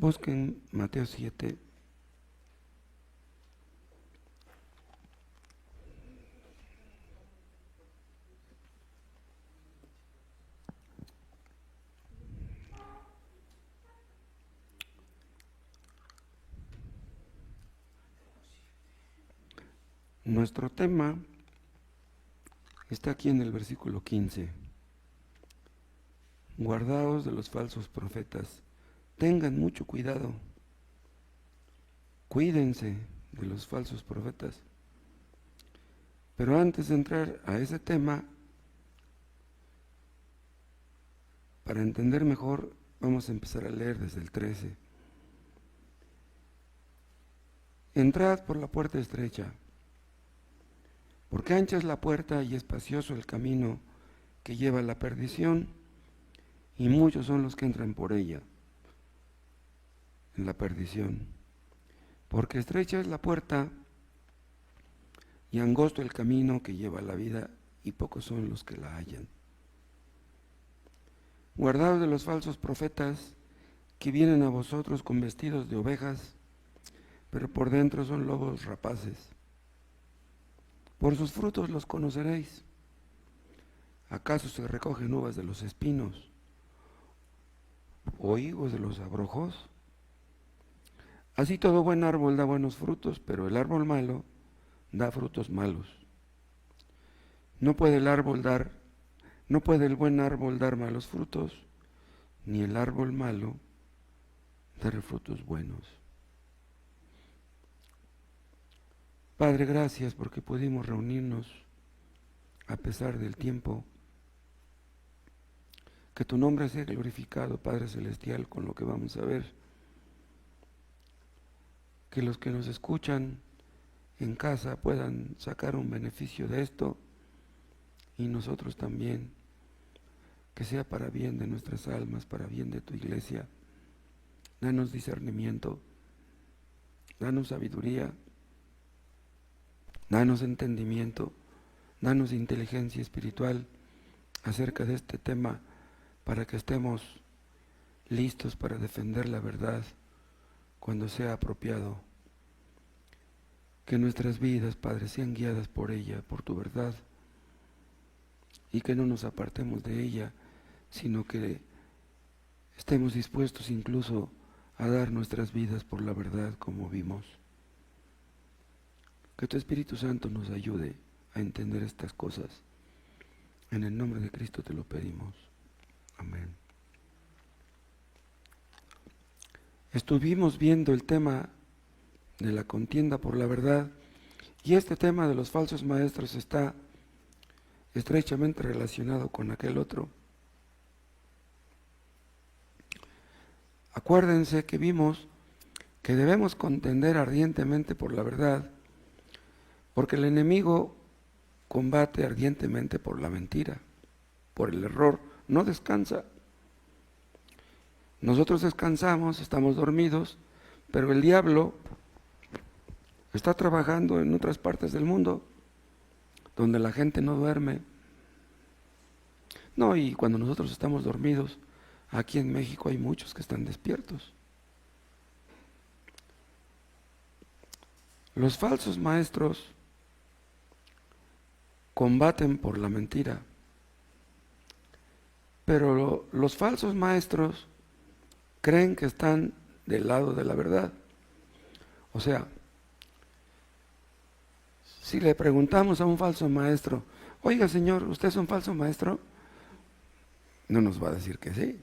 Busquen Mateo 7. Nuestro tema está aquí en el versículo 15. Guardaos de los falsos profetas. Tengan mucho cuidado. Cuídense de los falsos profetas. Pero antes de entrar a ese tema, para entender mejor, vamos a empezar a leer desde el 13. Entrad por la puerta estrecha, porque ancha es la puerta y espacioso el camino que lleva a la perdición, y muchos son los que entran por ella, en la perdición. Porque estrecha es la puerta y angosto el camino que lleva a la vida, y pocos son los que la hallan. Guardaos de los falsos profetas que vienen a vosotros con vestidos de ovejas, pero por dentro son lobos rapaces. Por sus frutos los conoceréis. ¿Acaso se recogen uvas de los espinos o higos de los abrojos? Así todo buen árbol da buenos frutos, pero el árbol malo da frutos malos. No puede el buen árbol dar malos frutos, ni el árbol malo dar frutos buenos. Padre, gracias porque pudimos reunirnos a pesar del tiempo. Que tu nombre sea glorificado, Padre Celestial, con lo que vamos a ver. Que los que nos escuchan en casa puedan sacar un beneficio de esto, y nosotros también. Que sea para bien de nuestras almas, para bien de tu iglesia. Danos discernimiento, danos sabiduría, danos entendimiento, danos inteligencia espiritual acerca de este tema, para que estemos listos para defender la verdad cuando sea apropiado. Que nuestras vidas, Padre, sean guiadas por ella, por tu verdad, y que no nos apartemos de ella, sino que estemos dispuestos incluso a dar nuestras vidas por la verdad, como vimos. Que tu Espíritu Santo nos ayude a entender estas cosas. En el nombre de Cristo te lo pedimos. Amén. Estuvimos viendo el tema de la contienda por la verdad, y este tema de los falsos maestros está estrechamente relacionado con aquel otro. Acuérdense que vimos que debemos contender ardientemente por la verdad, porque el enemigo combate ardientemente por la mentira, por el error, no descansa. Nosotros descansamos, estamos dormidos, pero el diablo está trabajando en otras partes del mundo, donde la gente no duerme. No, y cuando nosotros estamos dormidos, aquí en México hay muchos que están despiertos. Los falsos maestros combaten por la mentira, pero los falsos maestros creen que están del lado de la verdad. O sea, si le preguntamos a un falso maestro, oiga señor, ¿usted es un falso maestro? No nos va a decir que sí.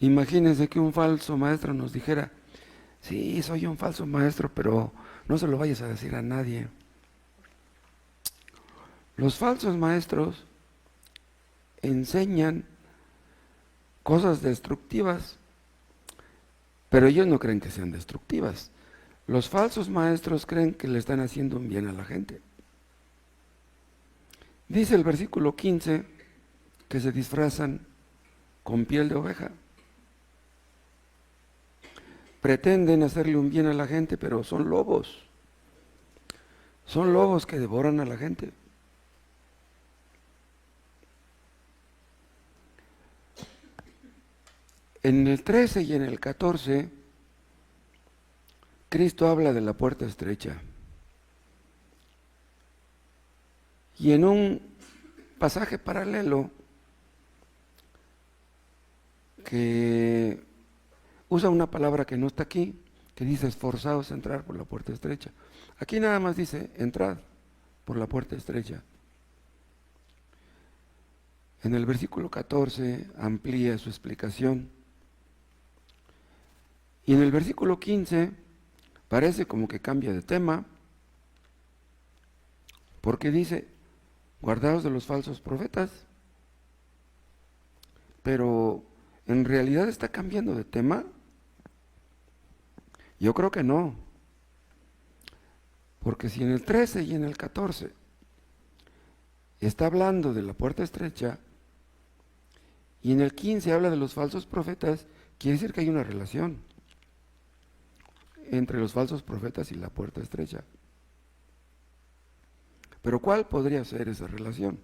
Imagínense que un falso maestro nos dijera, sí, soy un falso maestro, pero no se lo vayas a decir a nadie. Los falsos maestros enseñan cosas destructivas, pero ellos no creen que sean destructivas. Los falsos maestros creen que le están haciendo un bien a la gente. Dice el versículo 15 que se disfrazan con piel de oveja. Pretenden hacerle un bien a la gente, pero son lobos. Son lobos que devoran a la gente. En el 13 y en el 14, Cristo habla de la puerta estrecha. Y en un pasaje paralelo que usa una palabra que no está aquí, que dice esforzaos a entrar por la puerta estrecha. Aquí nada más dice entrad por la puerta estrecha. En el versículo 14 amplía su explicación. Y en el versículo 15 parece como que cambia de tema, porque dice, guardaos de los falsos profetas, pero ¿en realidad está cambiando de tema? Yo creo que no, porque si en el 13 y en el 14 está hablando de la puerta estrecha y en el 15 habla de los falsos profetas, quiere decir que hay una relación entre los falsos profetas y la puerta estrecha. Pero ¿cuál podría ser esa relación?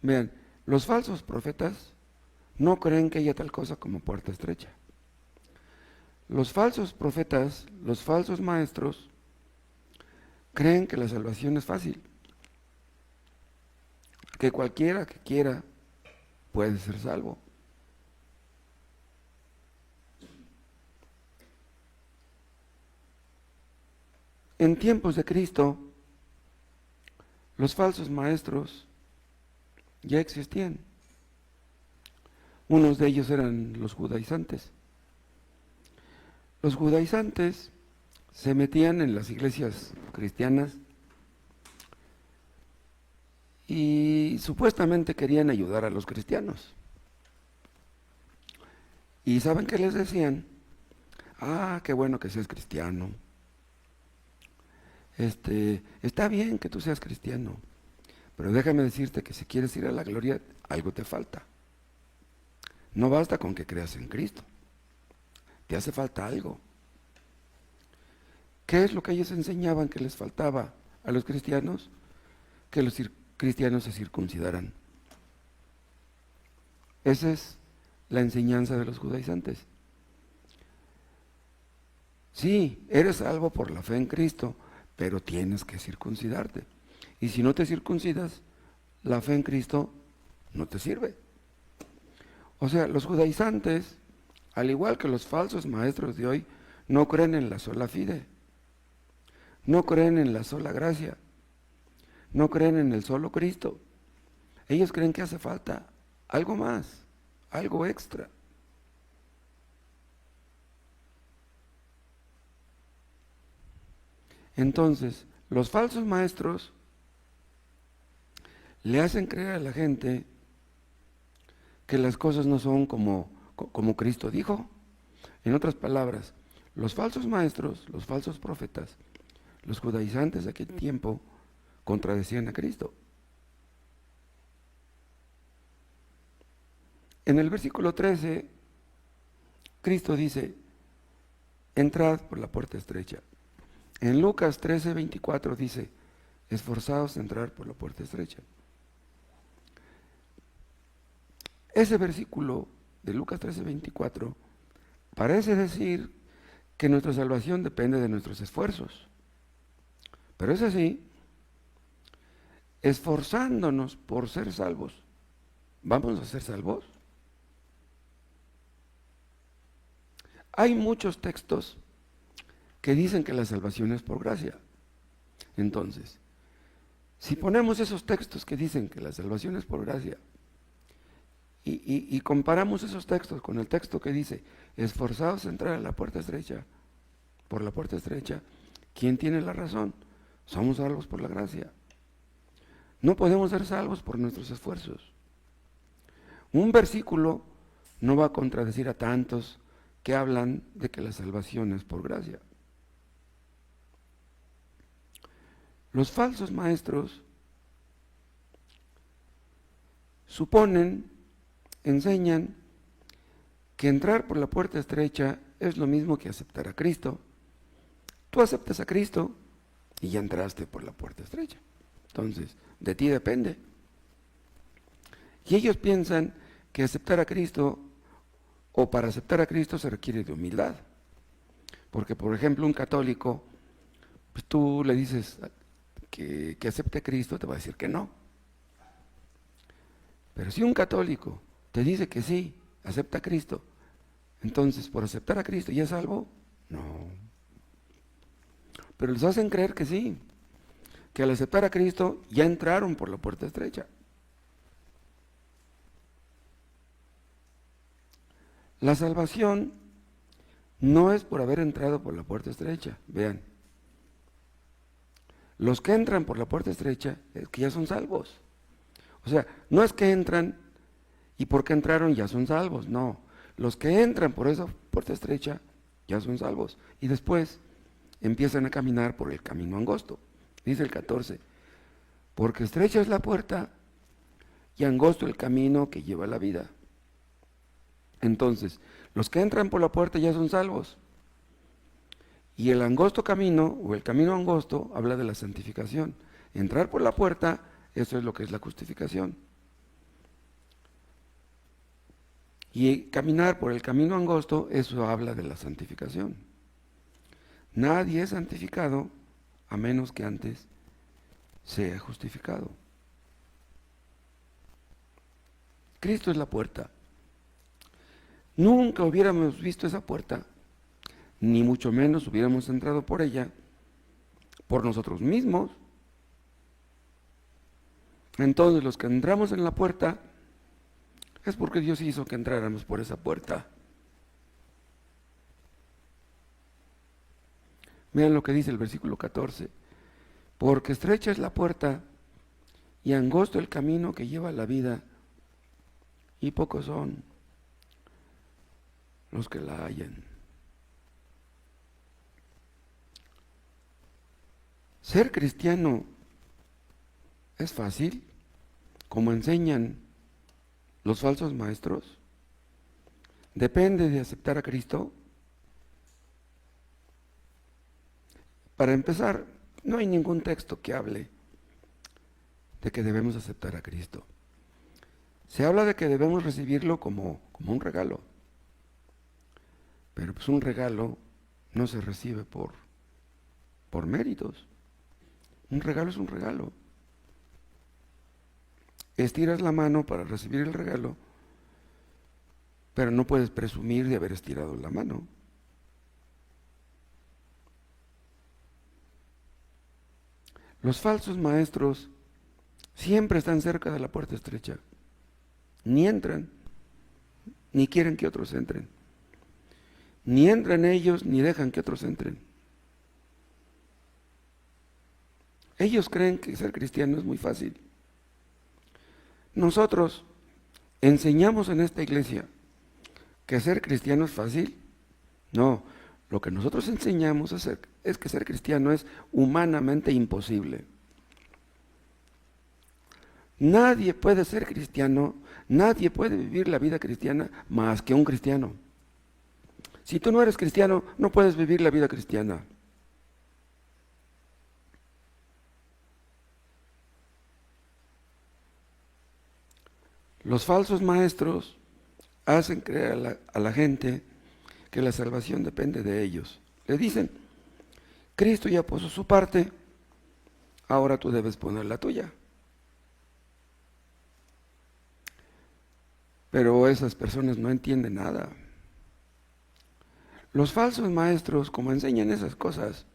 Vean, los falsos profetas no creen que haya tal cosa como puerta estrecha. Los falsos profetas, los falsos maestros, creen que la salvación es fácil, que cualquiera que quiera puede ser salvo. En tiempos de Cristo, los falsos maestros ya existían. Unos de ellos eran los judaizantes. Los judaizantes se metían en las iglesias cristianas y supuestamente querían ayudar a los cristianos. ¿Y saben qué les decían? Ah, qué bueno que seas cristiano. Está bien que tú seas cristiano, pero déjame decirte que si quieres ir a la gloria, algo te falta. No basta con que creas en Cristo, te hace falta algo. ¿Qué es lo que ellos enseñaban que les faltaba a los cristianos? Que los cristianos se circuncidaran. Esa es la enseñanza de los judaizantes. Sí, eres salvo por la fe en Cristo, pero tienes que circuncidarte. Y si no te circuncidas, la fe en Cristo no te sirve. O sea, los judaizantes, al igual que los falsos maestros de hoy, no creen en la sola fide, no creen en la sola gracia, no creen en el solo Cristo. Ellos creen que hace falta algo más, algo extra. Entonces, los falsos maestros le hacen creer a la gente que las cosas no son como Cristo dijo. En otras palabras, los falsos maestros, los falsos profetas, los judaizantes de aquel tiempo contradecían a Cristo. En el versículo 13, Cristo dice, entrad por la puerta estrecha. En Lucas 13:24 dice, esforzaos a entrar por la puerta estrecha. Ese versículo de Lucas 13:24 parece decir que nuestra salvación depende de nuestros esfuerzos. Pero es así, esforzándonos por ser salvos, ¿vamos a ser salvos? Hay muchos textos que dicen que la salvación es por gracia. Entonces, si ponemos esos textos que dicen que la salvación es por gracia y comparamos esos textos con el texto que dice, esforzaos a entrar a la puerta estrecha, por la puerta estrecha, ¿quién tiene la razón? Somos salvos por la gracia. No podemos ser salvos por nuestros esfuerzos. Un versículo no va a contradecir a tantos que hablan de que la salvación es por gracia. Los falsos maestros suponen, enseñan que entrar por la puerta estrecha es lo mismo que aceptar a Cristo. Tú aceptas a Cristo y ya entraste por la puerta estrecha. Entonces, de ti depende. Y ellos piensan que aceptar a Cristo o para aceptar a Cristo se requiere de humildad. Porque, por ejemplo, un católico, pues tú le dices que acepte a Cristo, te va a decir que no. Pero si un católico te dice que sí, acepta a Cristo, entonces por aceptar a Cristo ya es salvo, no. Pero les hacen creer que sí, que al aceptar a Cristo ya entraron por la puerta estrecha. La salvación no es por haber entrado por la puerta estrecha, vean. Los que entran por la puerta estrecha es que ya son salvos. O sea, no es que entran y porque entraron ya son salvos, no. Los que entran por esa puerta estrecha ya son salvos. Y después empiezan a caminar por el camino angosto. Dice el 14, porque estrecha es la puerta y angosto el camino que lleva a la vida. Entonces, los que entran por la puerta ya son salvos. Y el angosto camino, o el camino angosto, habla de la santificación. Entrar por la puerta, eso es lo que es la justificación. Y caminar por el camino angosto, eso habla de la santificación. Nadie es santificado a menos que antes sea justificado. Cristo es la puerta. Nunca hubiéramos visto esa puerta, ni mucho menos hubiéramos entrado por ella, por nosotros mismos. Entonces los que entramos en la puerta es porque Dios hizo que entráramos por esa puerta. Vean lo que dice el versículo 14. Porque estrecha es la puerta y angosto el camino que lleva a la vida, y pocos son los que la hallan. Ser cristiano es fácil, como enseñan los falsos maestros. Depende de aceptar a Cristo. Para empezar, no hay ningún texto que hable de que debemos aceptar a Cristo. Se habla de que debemos recibirlo como un regalo. Pero pues un regalo no se recibe por méritos. Un regalo es un regalo. Estiras la mano para recibir el regalo, pero no puedes presumir de haber estirado la mano. Los falsos maestros siempre están cerca de la puerta estrecha. Ni entran, ni quieren que otros entren. Ni entran ellos, ni dejan que otros entren. Ellos creen que ser cristiano es muy fácil. Nosotros enseñamos en esta iglesia que ser cristiano es fácil. No, lo que nosotros enseñamos es que ser cristiano es humanamente imposible. Nadie puede ser cristiano, nadie puede vivir la vida cristiana más que un cristiano. Si tú no eres cristiano, no puedes vivir la vida cristiana. Los falsos maestros hacen creer a la gente que la salvación depende de ellos. Le dicen, Cristo ya puso su parte, ahora tú debes poner la tuya. Pero esas personas no entienden nada. Los falsos maestros, como enseñan esas cosas,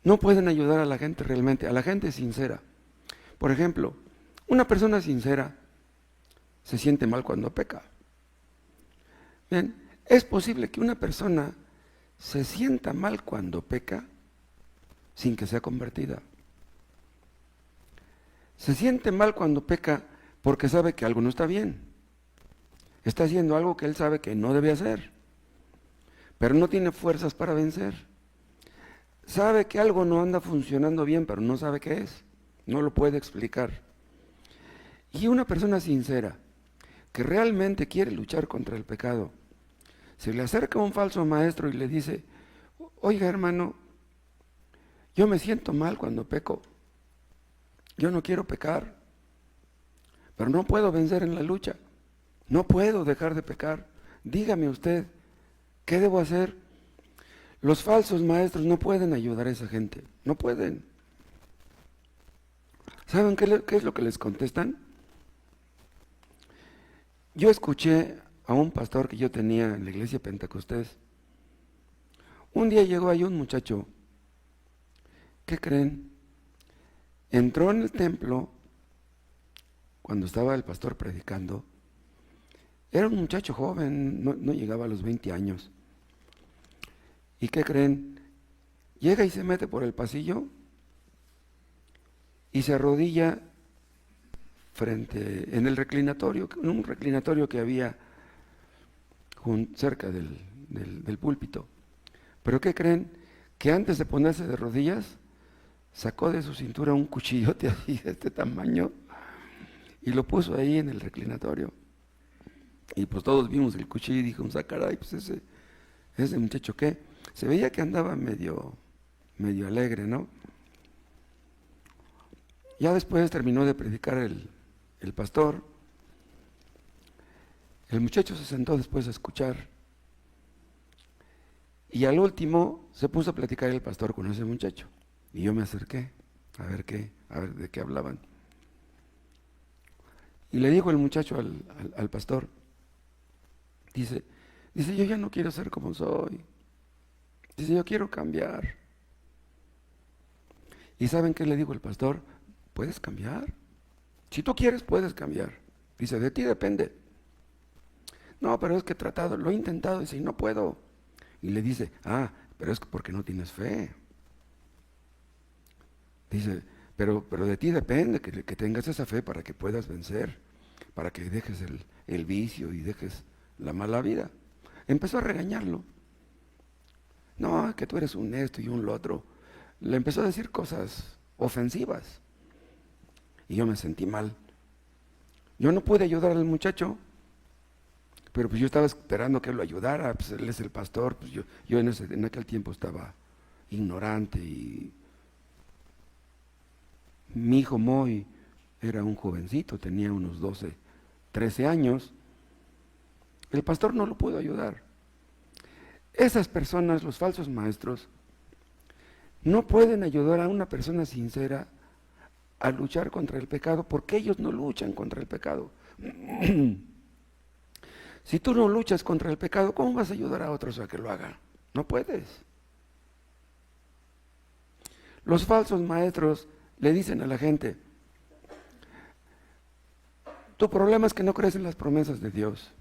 no pueden ayudar a la gente realmente, a la gente sincera. Por ejemplo, una persona sincera se siente mal cuando peca. Bien, es posible que una persona se sienta mal cuando peca sin que sea convertida. Se siente mal cuando peca porque sabe que algo no está bien. Está haciendo algo que él sabe que no debe hacer, pero no tiene fuerzas para vencer. Sabe que algo no anda funcionando bien, pero no sabe qué es. No lo puede explicar. Y una persona sincera, que realmente quiere luchar contra el pecado, se le acerca a un falso maestro y le dice, oiga hermano, yo me siento mal cuando peco. Yo no quiero pecar, pero no puedo vencer en la lucha. No puedo dejar de pecar. Dígame usted, ¿qué debo hacer? Los falsos maestros no pueden ayudar a esa gente, no pueden. ¿Saben qué es lo que les contestan? Yo escuché a un pastor que yo tenía en la iglesia Pentecostés. Un día llegó ahí un muchacho. ¿Qué creen? Entró en el templo cuando estaba el pastor predicando. Era un muchacho joven, no llegaba a los 20 años. ¿Y qué creen? Llega y se mete por el pasillo y se arrodilla en el reclinatorio, en un reclinatorio que había cerca del púlpito. ¿Pero qué creen? Que antes de ponerse de rodillas, sacó de su cintura un cuchillote así de este tamaño y lo puso ahí en el reclinatorio. Y pues todos vimos el cuchillo y dijimos, caray, pues ese muchacho, ¿qué? Se veía que andaba medio alegre, ¿no? Ya después terminó de predicar el pastor. El muchacho se sentó después a escuchar. Y al último se puso a platicar el pastor con ese muchacho. Y yo me acerqué a ver de qué hablaban. Y le dijo el muchacho al pastor, dice, yo ya no quiero ser como soy. Dice, yo quiero cambiar. ¿Y saben qué le dijo el pastor? ¿Puedes cambiar? Si tú quieres, puedes cambiar. Dice, de ti depende. No, pero es que he tratado, lo he intentado, dice, y no puedo. Y le dice, pero es porque no tienes fe. Dice, pero de ti depende que tengas esa fe para que puedas vencer, para que dejes el vicio y dejes la mala vida. Empezó a regañarlo. No, que tú eres un esto y un lo otro. Le empezó a decir cosas ofensivas. Y yo me sentí mal. Yo no pude ayudar al muchacho, pero pues yo estaba esperando que él lo ayudara, pues él es el pastor, pues yo en aquel tiempo estaba ignorante y mi hijo Moy era un jovencito, tenía unos 12, 13 años. El pastor no lo pudo ayudar. Esas personas, los falsos maestros, no pueden ayudar a una persona sincera a luchar contra el pecado porque ellos no luchan contra el pecado. Si tú no luchas contra el pecado, ¿cómo vas a ayudar a otros a que lo hagan? No puedes. Los falsos maestros le dicen a la gente, tu problema es que no crees en las promesas de Dios.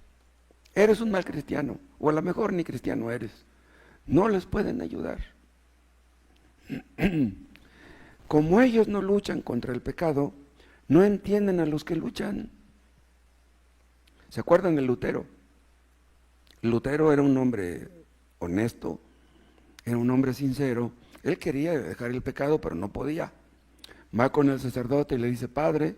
Eres un mal cristiano, o a lo mejor ni cristiano eres. No les pueden ayudar. Como ellos no luchan contra el pecado, no entienden a los que luchan. ¿Se acuerdan de Lutero? Lutero era un hombre honesto, era un hombre sincero. Él quería dejar el pecado, pero no podía. Va con el sacerdote y le dice, Padre,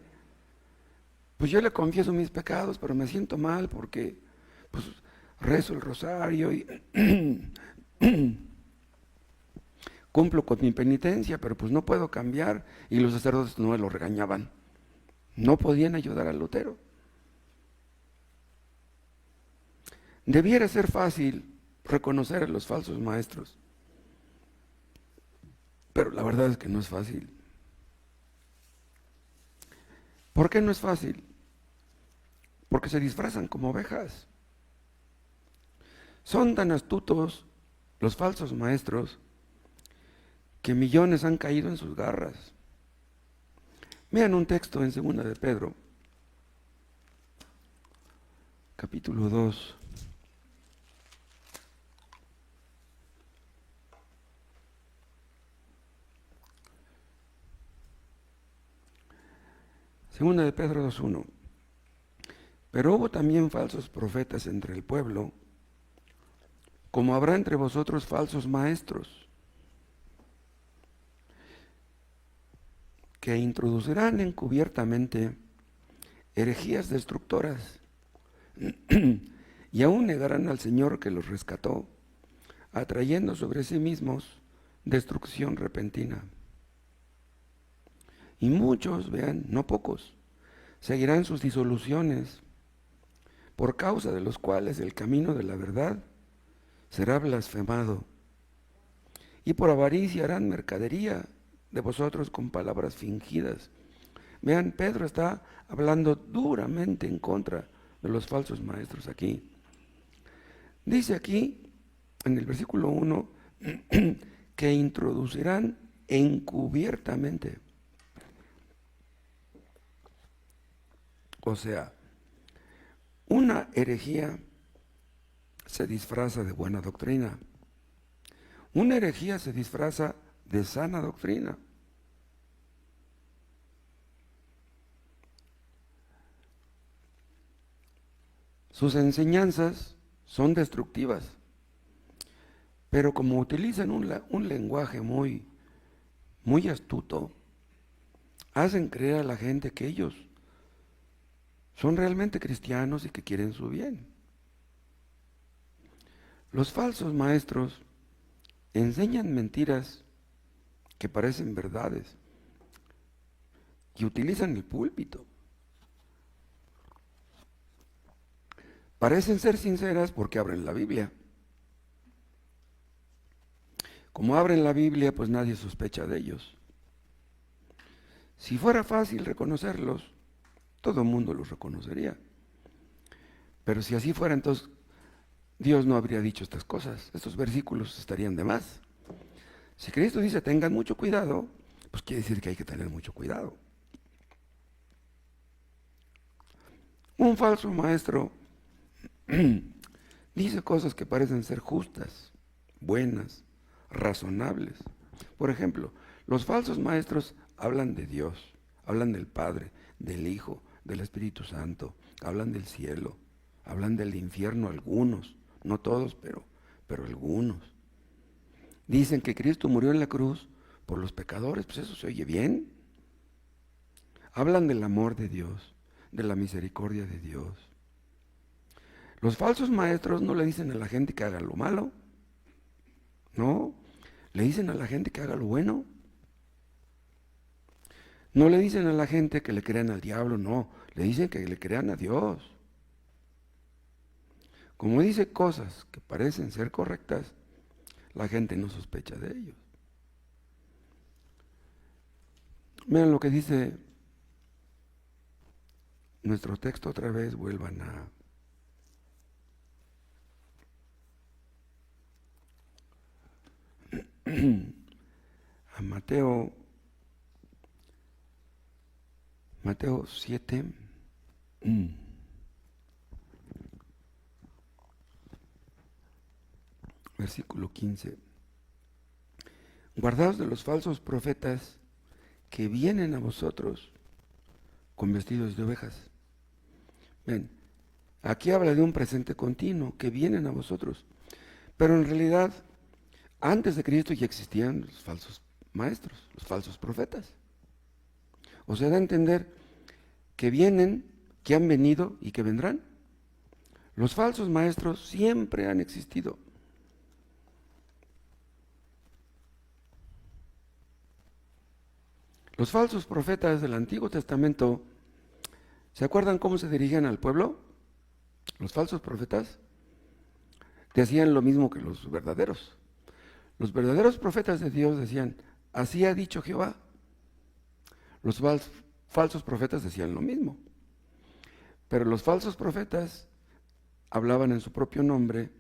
pues yo le confieso mis pecados, pero me siento mal porque pues rezo el rosario y cumplo con mi penitencia, pero pues no puedo cambiar. Y los sacerdotes no lo regañaban. No podían ayudar a Lutero. Debiera ser fácil reconocer a los falsos maestros, pero la verdad es que no es fácil. ¿Por qué no es fácil? Porque se disfrazan como ovejas. Son tan astutos los falsos maestros que millones han caído en sus garras. Vean un texto en 2 de Pedro, capítulo 2. Segunda de Pedro 2:1. Pero hubo también falsos profetas entre el pueblo, como habrá entre vosotros falsos maestros, que introducirán encubiertamente herejías destructoras y aún negarán al Señor que los rescató, atrayendo sobre sí mismos destrucción repentina. Y muchos, vean, no pocos, seguirán sus disoluciones, por causa de los cuales el camino de la verdad será blasfemado. Y por avaricia harán mercadería de vosotros con palabras fingidas. Vean, Pedro está hablando duramente en contra de los falsos maestros aquí. Dice aquí, en el versículo 1, que introducirán encubiertamente. O sea, una herejía se disfraza de buena doctrina. Una herejía se disfraza de sana doctrina. Sus enseñanzas son destructivas, pero como utilizan un lenguaje muy astuto, hacen creer a la gente que ellos son realmente cristianos y que quieren su bien. Los falsos maestros enseñan mentiras que parecen verdades y utilizan el púlpito. Parecen ser sinceras porque abren la Biblia. Como abren la Biblia, pues nadie sospecha de ellos. Si fuera fácil reconocerlos, todo el mundo los reconocería. Pero si así fuera, entonces Dios no habría dicho estas cosas. Estos versículos estarían de más. Si Cristo dice tengan mucho cuidado, pues quiere decir que hay que tener mucho cuidado. Un falso maestro dice cosas que parecen ser justas, buenas, razonables. Por ejemplo, los falsos maestros hablan de Dios, hablan del Padre, del Hijo, del Espíritu Santo, hablan del cielo, hablan del infierno algunos, no todos, pero algunos. Dicen que Cristo murió en la cruz por los pecadores, pues eso se oye bien. Hablan del amor de Dios, de la misericordia de Dios. Los falsos maestros no le dicen a la gente que haga lo malo, no, le dicen a la gente que haga lo bueno. No le dicen a la gente que le crean al diablo, no, le dicen que le crean a Dios. Como dice cosas que parecen ser correctas, la gente no sospecha de ellos. Vean lo que dice nuestro texto otra vez, vuelvan a Mateo 7, versículo 15. Guardaos de los falsos profetas que vienen a vosotros con vestidos de ovejas. Ven, aquí habla de un presente continuo, que vienen a vosotros. Pero en realidad, antes de Cristo ya existían los falsos maestros, los falsos profetas. O sea, da a entender que vienen, que han venido y que vendrán. Los falsos maestros siempre han existido. Los falsos profetas del Antiguo Testamento, ¿se acuerdan cómo se dirigían al pueblo? Los falsos profetas decían lo mismo que los verdaderos. Los verdaderos profetas de Dios decían, así ha dicho Jehová. Los falsos profetas decían lo mismo. Pero los falsos profetas hablaban en su propio nombre,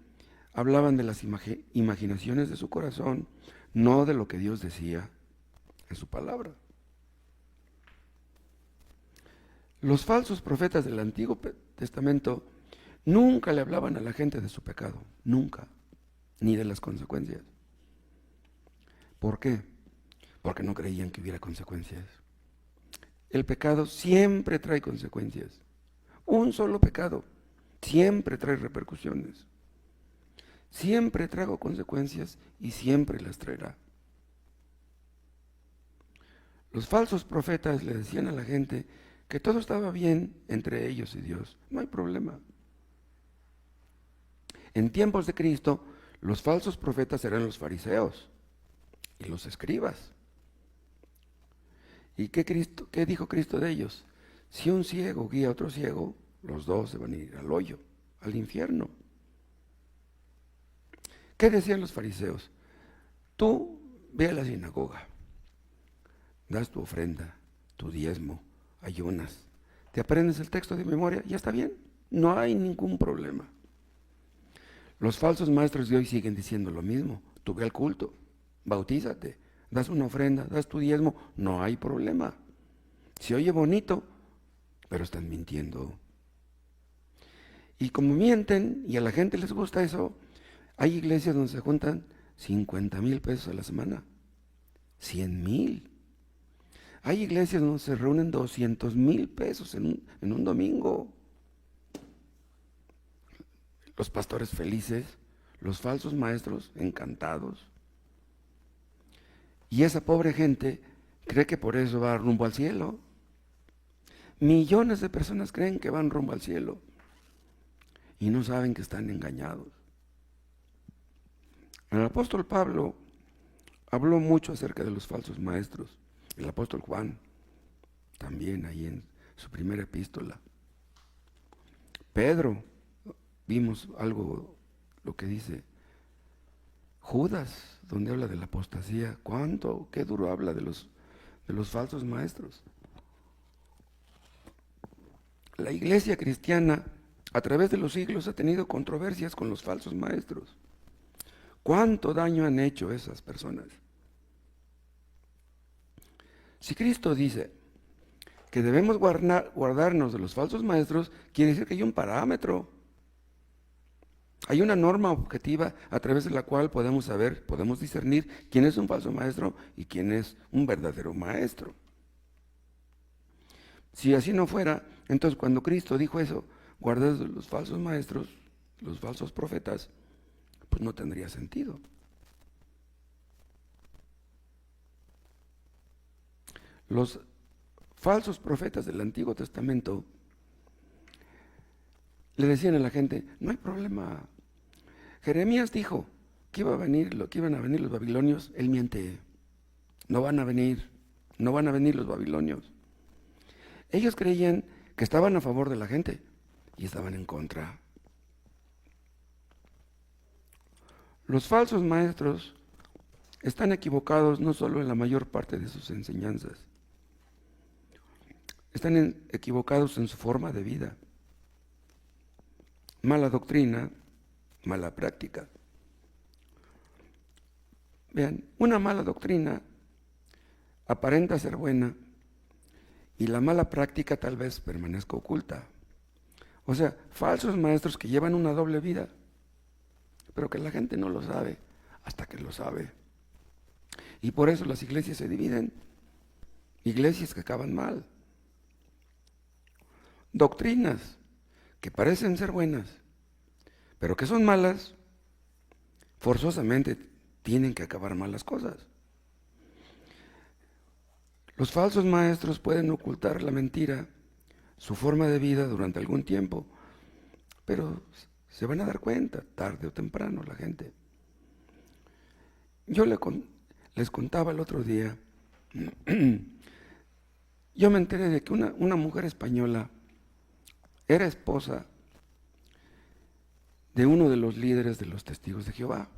hablaban de las imaginaciones de su corazón, no de lo que Dios decía en su palabra. Los falsos profetas del Antiguo Testamento nunca le hablaban a la gente de su pecado, nunca, ni de las consecuencias. ¿Por qué? Porque no creían que hubiera consecuencias. El pecado siempre trae consecuencias. Un solo pecado siempre trae repercusiones. Siempre trago consecuencias y siempre las traerá. Los falsos profetas le decían a la gente que todo estaba bien entre ellos y Dios. No hay problema. En tiempos de Cristo, los falsos profetas eran los fariseos y los escribas. ¿Y qué dijo Cristo de ellos? Si un ciego guía a otro ciego, los dos se van a ir al hoyo. al infierno. ¿Qué decían los fariseos? Tú ve a la sinagoga, das tu ofrenda, tu diezmo, ayunas, te aprendes el texto de memoria, ya está bien, no hay ningún problema. Los falsos maestros de hoy siguen diciendo lo mismo. Tú ve al culto, bautízate, das una ofrenda, das tu diezmo, no hay problema. Se oye bonito, pero están mintiendo. Y como mienten y a la gente les gusta eso, hay iglesias donde se juntan 50,000 pesos a la semana, 100,000. Hay iglesias donde se reúnen 200,000 pesos en un domingo. Los pastores felices, los falsos maestros encantados. Y esa pobre gente cree que por eso va rumbo al cielo. Millones de personas creen que van rumbo al cielo y no saben que están engañados. El apóstol Pablo habló mucho acerca de los falsos maestros. El apóstol Juan también ahí en su primera epístola. Pedro, vimos algo, lo que dice Judas, donde habla de la apostasía. Qué duro habla de los falsos maestros. La iglesia cristiana a través de los siglos ha tenido controversias con los falsos maestros. ¿Cuánto daño han hecho esas personas? Si Cristo dice que debemos guardarnos de los falsos maestros, quiere decir que hay un parámetro. Hay una norma objetiva a través de la cual podemos saber, podemos discernir quién es un falso maestro y quién es un verdadero maestro. Si así no fuera, entonces cuando Cristo dijo eso, guardaos de los falsos maestros, los falsos profetas, pues no tendría sentido. Los falsos profetas del Antiguo Testamento le decían a la gente, no hay problema. Jeremías dijo que iban a venir los babilonios, él miente. No van a venir los babilonios. Ellos creían que estaban a favor de la gente y estaban en contra. Los falsos maestros están equivocados no solo en la mayor parte de sus enseñanzas, están equivocados en su forma de vida. Mala doctrina, mala práctica. Vean, una mala doctrina aparenta ser buena y la mala práctica tal vez permanezca oculta. O sea, falsos maestros que llevan una doble vida, pero que la gente no lo sabe hasta que lo sabe. Y por eso las iglesias se dividen. Iglesias que acaban mal. Doctrinas que parecen ser buenas, pero que son malas, forzosamente tienen que acabar mal las cosas. Los falsos maestros pueden ocultar la mentira, su forma de vida durante algún tiempo, pero se van a dar cuenta, tarde o temprano, la gente. Yo les contaba el otro día, yo me enteré de que una mujer española era esposa de uno de los líderes de los Testigos de Jehová.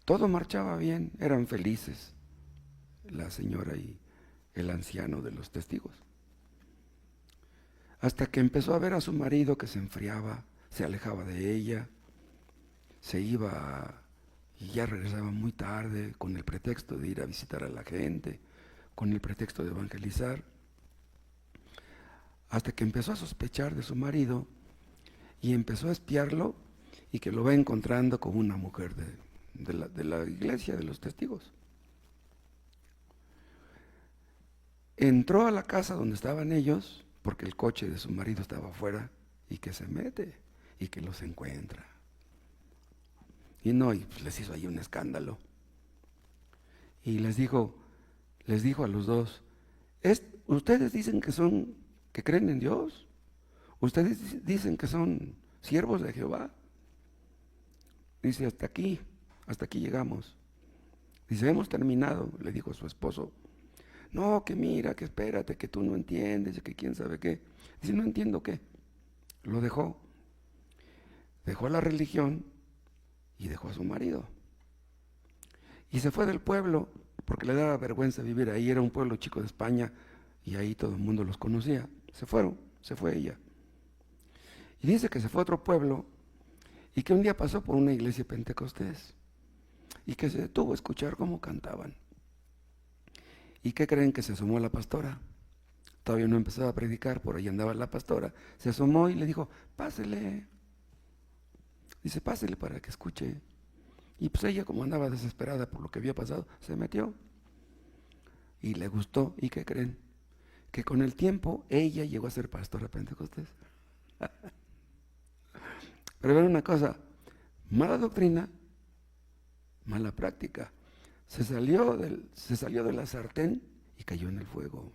Todo marchaba bien, eran felices, la señora y el anciano de los testigos. Hasta que empezó a ver a su marido que se enfriaba, se alejaba de ella, se iba y ya regresaba muy tarde con el pretexto de ir a visitar a la gente, con el pretexto de evangelizar. Hasta que empezó a sospechar de su marido y empezó a espiarlo y que lo va encontrando con una mujer de la iglesia, de los testigos. Entró a la casa donde estaban ellos, porque el coche de su marido estaba afuera, y que se mete y que los encuentra. Y pues les hizo ahí un escándalo. Y les dijo a los dos, ustedes dicen que creen en Dios, ustedes dicen que son siervos de Jehová. Dice, hasta aquí llegamos. Dice, hemos terminado, le dijo a su esposo. No, que mira, que espérate, que tú no entiendes, que quién sabe qué. Dice, no entiendo qué. Lo dejó. dejó la religión y dejó a su marido. Y se fue del pueblo porque le daba vergüenza vivir ahí. Era un pueblo chico de España y ahí todo el mundo los conocía. Se fue ella. Y dice que se fue a otro pueblo y que un día pasó por una iglesia pentecostés y que se detuvo a escuchar cómo cantaban. ¿Y qué creen? Que se asomó la pastora. Todavía no empezaba a predicar, por ahí andaba la pastora. Se asomó y le dijo, pásele. Dice, pásele para que escuche. Y pues ella, como andaba desesperada por lo que había pasado, se metió. Y le gustó. ¿Y qué creen? Que con el tiempo ella llegó a ser pastora pentecostés. Pero vean una cosa, mala doctrina, mala práctica. Se salió de la sartén y cayó en el fuego.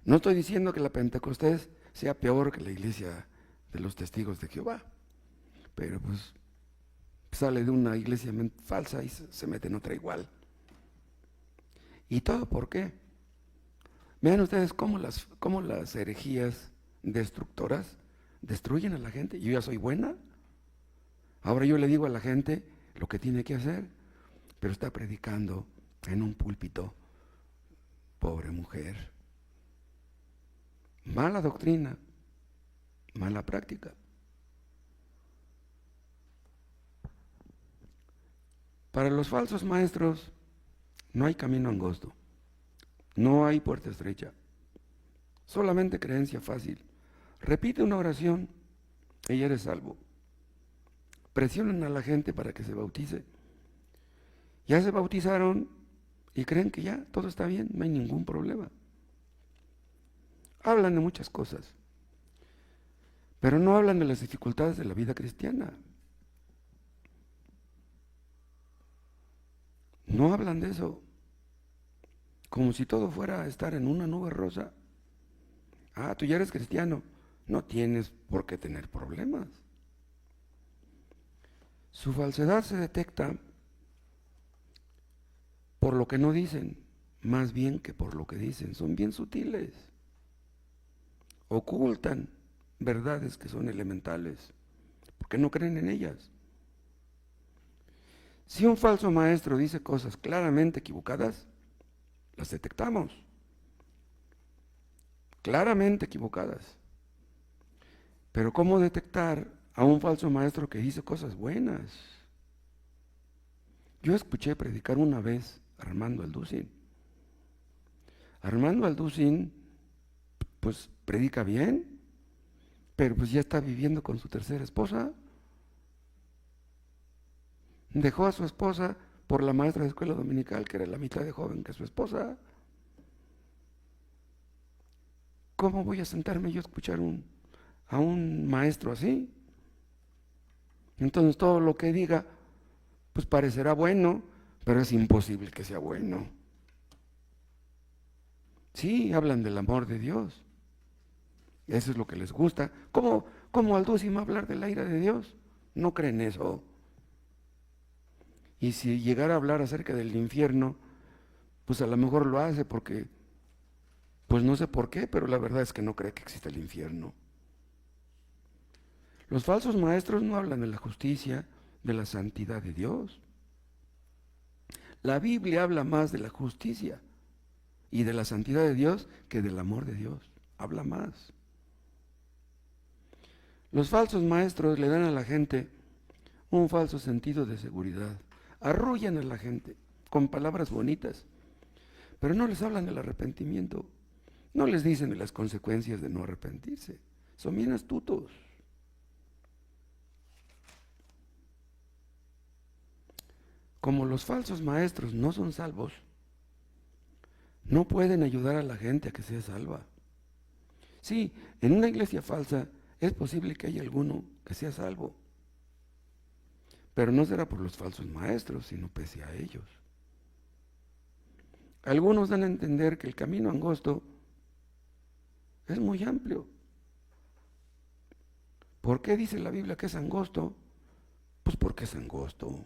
No estoy diciendo que la Pentecostés sea peor que la iglesia de los testigos de Jehová, pero pues sale de una iglesia falsa y se mete en otra igual. ¿Y todo por qué? Vean ustedes cómo las herejías destructoras destruyen a la gente. Yo ya soy buena, ahora yo le digo a la gente lo que tiene que hacer, pero está predicando en un púlpito. Pobre mujer. Mala doctrina, mala práctica. Para los falsos maestros no hay camino angosto, no hay puerta estrecha, solamente creencia fácil. Repite una oración y ya eres salvo. Presionan a la gente para que se bautice. Ya se bautizaron y creen que ya todo está bien, no hay ningún problema. Hablan de muchas cosas, pero no hablan de las dificultades de la vida cristiana. No hablan de eso, como si todo fuera a estar en una nube rosa. Ah, tú ya eres cristiano, no tienes por qué tener problemas. Su falsedad se detecta por lo que no dicen, más bien que por lo que dicen. Son bien sutiles. Ocultan verdades que son elementales, porque no creen en ellas. Si un falso maestro dice cosas claramente equivocadas, las detectamos. Claramente equivocadas. Pero ¿cómo detectar a un falso maestro que dice cosas buenas? Yo escuché predicar una vez a Armando Alducin. Armando Alducin, pues predica bien, pero pues ya está viviendo con su tercera esposa. Dejó a su esposa por la maestra de escuela dominical, que era la mitad de joven que su esposa. ¿Cómo voy a sentarme yo a escuchar a un maestro así? Entonces todo lo que diga, pues parecerá bueno, pero es imposible que sea bueno. Sí, hablan del amor de Dios. Eso es lo que les gusta. ¿Cómo Alducin va a hablar de la ira de Dios? No creen eso. Y si llegara a hablar acerca del infierno, pues a lo mejor lo hace porque, pues no sé por qué, pero la verdad es que no cree que exista el infierno. Los falsos maestros no hablan de la justicia, de la santidad de Dios. La Biblia habla más de la justicia y de la santidad de Dios que del amor de Dios. Habla más. Los falsos maestros le dan a la gente un falso sentido de seguridad. Arrullan a la gente con palabras bonitas, pero no les hablan del arrepentimiento. No les dicen de las consecuencias de no arrepentirse. Son bien astutos. Como los falsos maestros no son salvos, no pueden ayudar a la gente a que sea salva. Sí, en una iglesia falsa es posible que haya alguno que sea salvo, pero no será por los falsos maestros, sino pese a ellos. Algunos dan a entender que el camino angosto es muy amplio. ¿Por qué dice la Biblia que es angosto? Pues porque es angosto.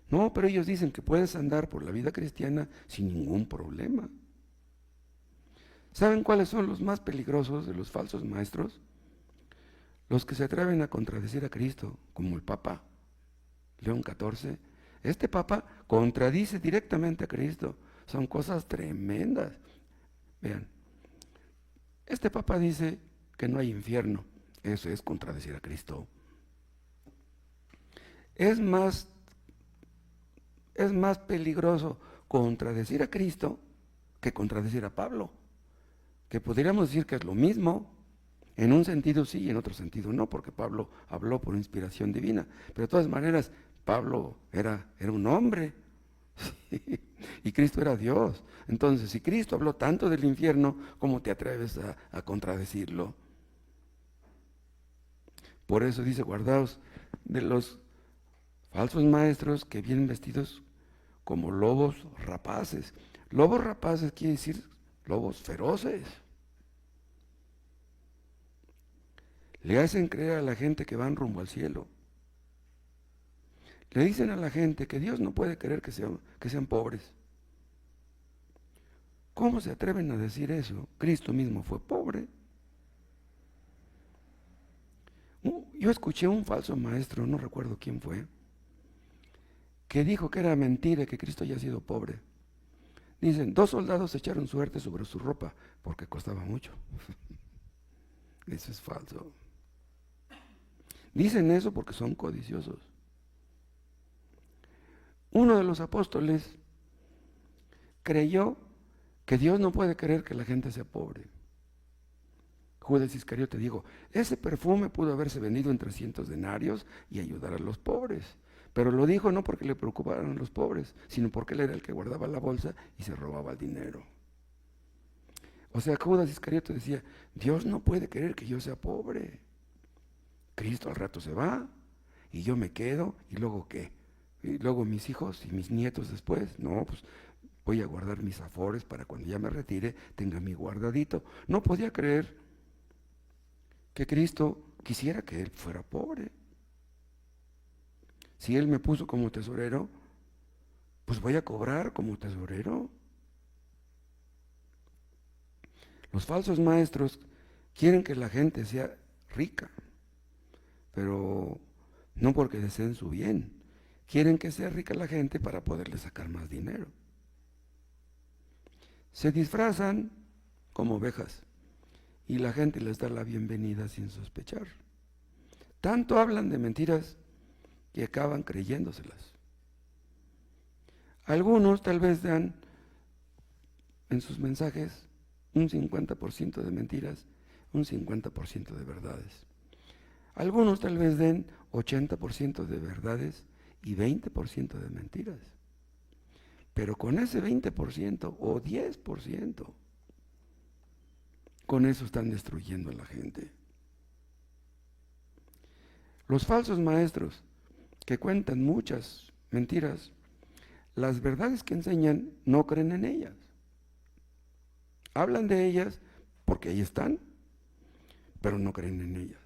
No, pero ellos dicen que puedes andar por la vida cristiana sin ningún problema. ¿Saben cuáles son los más peligrosos de los falsos maestros? Los que se atreven a contradecir a Cristo, como el Papa León XIV, este Papa contradice directamente a Cristo. Son cosas tremendas. Vean, este Papa dice que no hay infierno. Eso es contradecir a Cristo. Es más peligroso contradecir a Cristo que contradecir a Pablo, que podríamos decir que es lo mismo. En un sentido sí y en otro sentido no, porque Pablo habló por inspiración divina. Pero de todas maneras, Pablo era un hombre y Cristo era Dios. Entonces, si Cristo habló tanto del infierno, ¿cómo te atreves a contradecirlo? Por eso dice, guardaos de los falsos maestros que vienen vestidos como lobos rapaces. Lobos rapaces quiere decir lobos feroces. Le hacen creer a la gente que van rumbo al cielo. Le dicen a la gente que Dios no puede querer que sean pobres. ¿Cómo se atreven a decir eso? Cristo mismo fue pobre. Yo escuché a un falso maestro, no recuerdo quién fue, que dijo que era mentira que Cristo haya sido pobre. Dicen, 2 soldados echaron suerte sobre su ropa porque costaba mucho. Eso es falso. Dicen eso porque son codiciosos. Uno de los apóstoles creyó que Dios no puede querer que la gente sea pobre. Judas Iscariote dijo, ese perfume pudo haberse vendido en 300 denarios y ayudar a los pobres. Pero lo dijo no porque le preocuparan a los pobres, sino porque él era el que guardaba la bolsa y se robaba el dinero. O sea, Judas Iscariote decía, Dios no puede querer que yo sea pobre. Cristo al rato se va y yo me quedo, ¿y luego qué? Y luego mis hijos y mis nietos después, no, pues voy a guardar mis afores para cuando ya me retire tenga mi guardadito. No podía creer que Cristo quisiera que él fuera pobre. Si él me puso como tesorero, pues voy a cobrar como tesorero. Los falsos maestros quieren que la gente sea rica, pero no porque deseen su bien. Quieren que sea rica la gente para poderle sacar más dinero. Se disfrazan como ovejas y la gente les da la bienvenida sin sospechar. Tanto hablan de mentiras que acaban creyéndoselas. Algunos tal vez dan en sus mensajes un 50% de mentiras, un 50% de verdades. Algunos tal vez den 80% de verdades y 20% de mentiras. Pero con ese 20% o 10%, con eso están destruyendo a la gente. Los falsos maestros que cuentan muchas mentiras, las verdades que enseñan no creen en ellas. Hablan de ellas porque ahí están, pero no creen en ellas.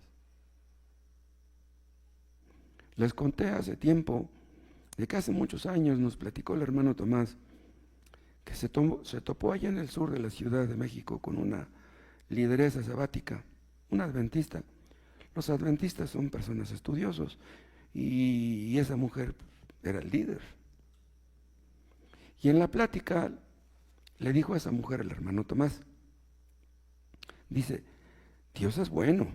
Les conté hace tiempo de que hace muchos años nos platicó el hermano Tomás que se topó allá en el sur de la Ciudad de México con una lideresa sabática, una adventista. Los adventistas son personas estudiosos y esa mujer era el líder. Y en la plática le dijo a esa mujer, el hermano Tomás, dice, Dios es bueno,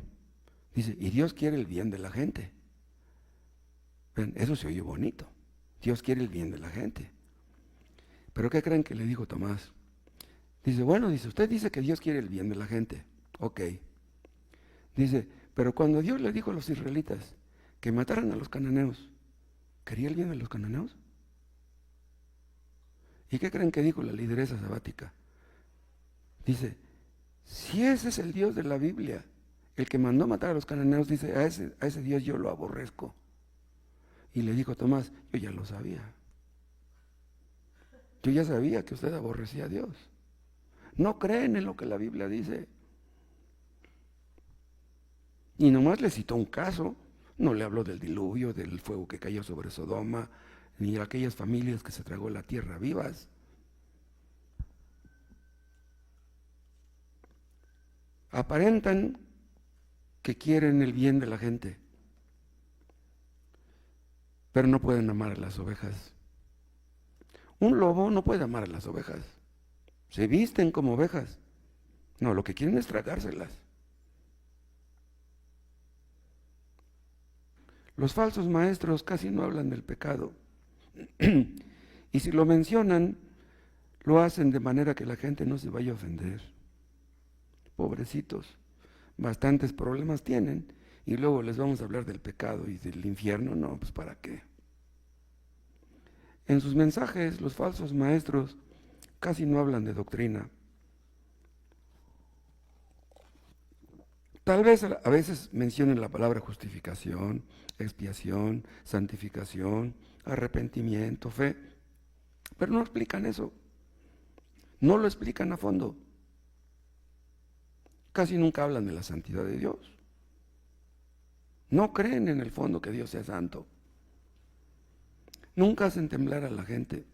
dice, y Dios quiere el bien de la gente. Ven, eso se oye bonito, Dios quiere el bien de la gente. Pero ¿qué creen que le dijo Tomás? Dice, bueno, dice, usted dice que Dios quiere el bien de la gente, ok. Dice, pero cuando Dios le dijo a los israelitas que mataran a los cananeos, ¿quería el bien de los cananeos? ¿Y qué creen que dijo la lideresa sabática? Dice, si ese es el Dios de la Biblia, el que mandó matar a los cananeos, dice, a ese Dios yo lo aborrezco. Y le dijo Tomás, yo ya lo sabía. Yo ya sabía que usted aborrecía a Dios. No creen en lo que la Biblia dice. Y nomás le citó un caso, no le habló del diluvio, del fuego que cayó sobre Sodoma, ni de aquellas familias que se tragó la tierra vivas. Aparentan que quieren el bien de la gente, pero no pueden amar a las ovejas. Un lobo no puede amar a las ovejas. Se visten como ovejas. No, lo que quieren es tragárselas. Los falsos maestros casi no hablan del pecado. Y si lo mencionan, lo hacen de manera que la gente no se vaya a ofender. Pobrecitos, bastantes problemas tienen. Y luego les vamos a hablar del pecado y del infierno. No, pues ¿para qué? En sus mensajes, los falsos maestros casi no hablan de doctrina. Tal vez a veces mencionen la palabra justificación, expiación, santificación, arrepentimiento, fe, pero no explican eso. No lo explican a fondo. Casi nunca hablan de la santidad de Dios. No creen en el fondo que Dios sea santo. Nunca hacen temblar a la gente.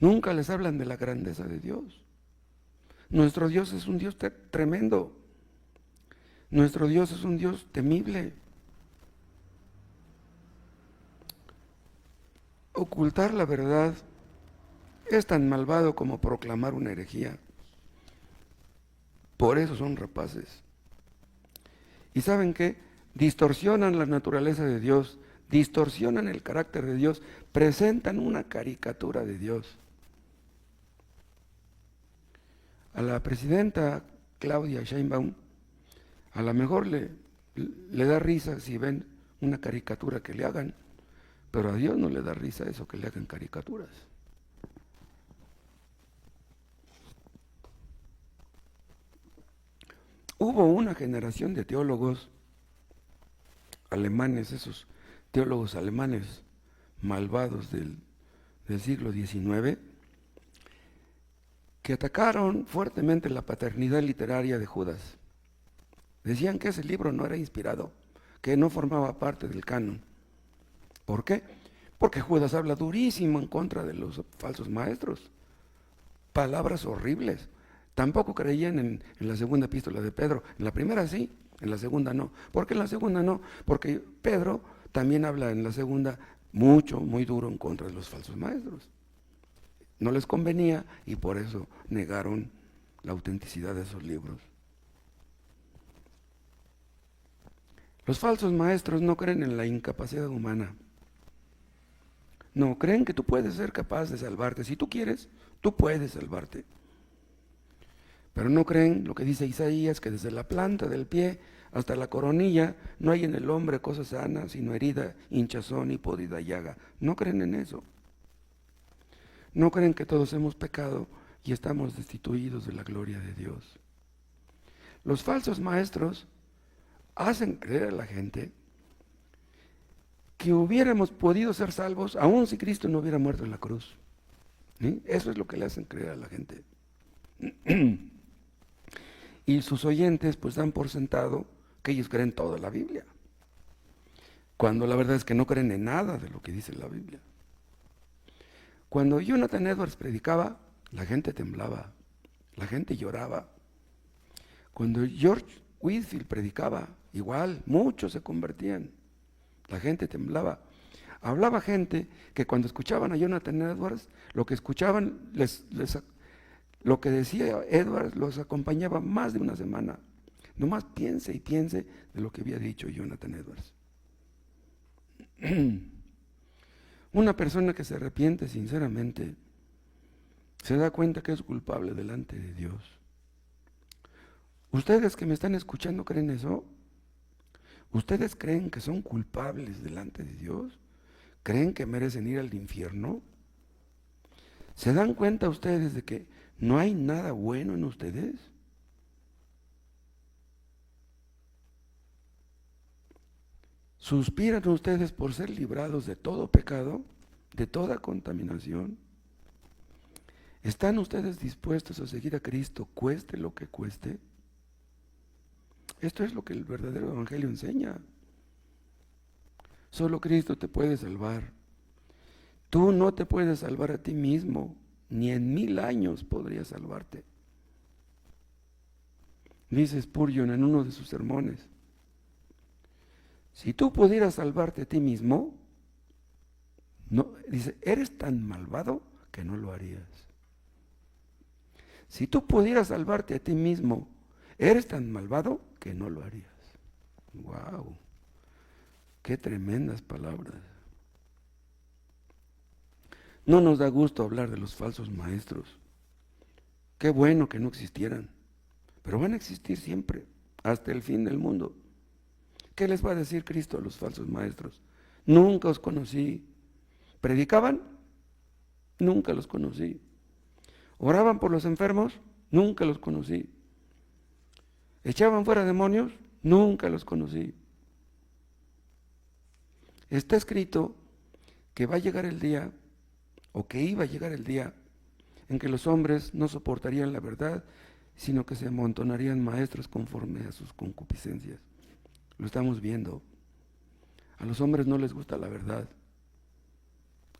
Nunca les hablan de la grandeza de Dios. Nuestro Dios es un Dios tremendo. Nuestro Dios es un Dios temible. Ocultar la verdad es tan malvado como proclamar una herejía. Por eso son rapaces. ¿Y saben qué? Distorsionan la naturaleza de Dios, distorsionan el carácter de Dios, presentan una caricatura de Dios. A la presidenta Claudia Sheinbaum, a lo mejor le da risa si ven una caricatura que le hagan, pero a Dios no le da risa eso que le hagan caricaturas. Hubo una generación de teólogos alemanes, esos teólogos alemanes malvados del siglo XIX, que atacaron fuertemente la paternidad literaria de Judas. Decían que ese libro no era inspirado, que no formaba parte del canon. ¿Por qué? Porque Judas habla durísimo en contra de los falsos maestros. Palabras horribles. Tampoco creían en la segunda epístola de Pedro. En la primera sí, en la segunda no. ¿Por qué en la segunda no? Porque Pedro también habla en la segunda mucho, muy duro en contra de los falsos maestros. No les convenía y por eso negaron la autenticidad de esos libros. Los falsos maestros no creen en la incapacidad humana. No, creen que tú puedes ser capaz de salvarte. Si tú quieres, tú puedes salvarte. Pero no creen lo que dice Isaías, que desde la planta del pie hasta la coronilla no hay en el hombre cosa sana, sino herida, hinchazón y podrida llaga. No creen en eso. No creen que todos hemos pecado y estamos destituidos de la gloria de Dios. Los falsos maestros hacen creer a la gente que hubiéramos podido ser salvos aun si Cristo no hubiera muerto en la cruz. ¿Sí? Eso es lo que le hacen creer a la gente. Y sus oyentes pues dan por sentado que ellos creen toda la Biblia, cuando la verdad es que no creen en nada de lo que dice la Biblia. Cuando Jonathan Edwards predicaba, la gente temblaba, la gente lloraba. Cuando George Whitefield predicaba, igual, muchos se convertían, la gente temblaba. Hablaba gente que cuando escuchaban a Jonathan Edwards, lo que escuchaban, lo que decía Edwards los acompañaba más de una semana. Nomás piense y piense de lo que había dicho Jonathan Edwards. Una persona que se arrepiente sinceramente se da cuenta que es culpable delante de Dios. ¿Ustedes que me están escuchando creen eso? ¿Ustedes creen que son culpables delante de Dios? ¿Creen que merecen ir al infierno? ¿Se dan cuenta ustedes de que no hay nada bueno en ustedes? ¿Suspiran ustedes por ser librados de todo pecado, de toda contaminación? ¿Están ustedes dispuestos a seguir a Cristo, cueste lo que cueste? Esto es lo que el verdadero evangelio enseña. Solo Cristo te puede salvar. Tú no te puedes salvar a ti mismo, ni en 1000 años podrías salvarte. Dice Spurgeon en uno de sus sermones, si tú pudieras salvarte a ti mismo, no, dice, eres tan malvado que no lo harías. Si tú pudieras salvarte a ti mismo, eres tan malvado que no lo harías. ¡Wow! ¡Qué tremendas palabras! No nos da gusto hablar de los falsos maestros. Qué bueno que no existieran, pero van a existir siempre, hasta el fin del mundo. ¿Qué les va a decir Cristo a los falsos maestros? Nunca os conocí. ¿Predicaban? Nunca los conocí. ¿Oraban por los enfermos? Nunca los conocí. ¿Echaban fuera demonios? Nunca los conocí. Está escrito que va a llegar el día, o que iba a llegar el día, en que los hombres no soportarían la verdad, sino que se amontonarían maestros conforme a sus concupiscencias. Lo estamos viendo. A los hombres no les gusta la verdad.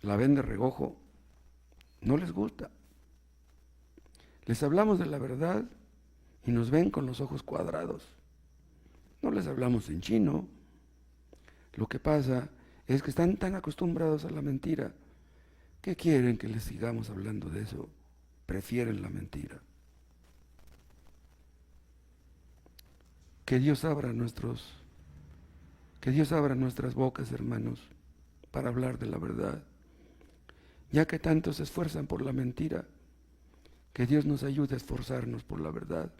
La ven de reojo. No les gusta. Les hablamos de la verdad y nos ven con los ojos cuadrados. No les hablamos en chino. Lo que pasa es que están tan acostumbrados a la mentira que quieren que les sigamos hablando de eso. Prefieren la mentira. Que Dios abra nuestras bocas, hermanos, para hablar de la verdad. Ya que tantos se esfuerzan por la mentira, que Dios nos ayude a esforzarnos por la verdad.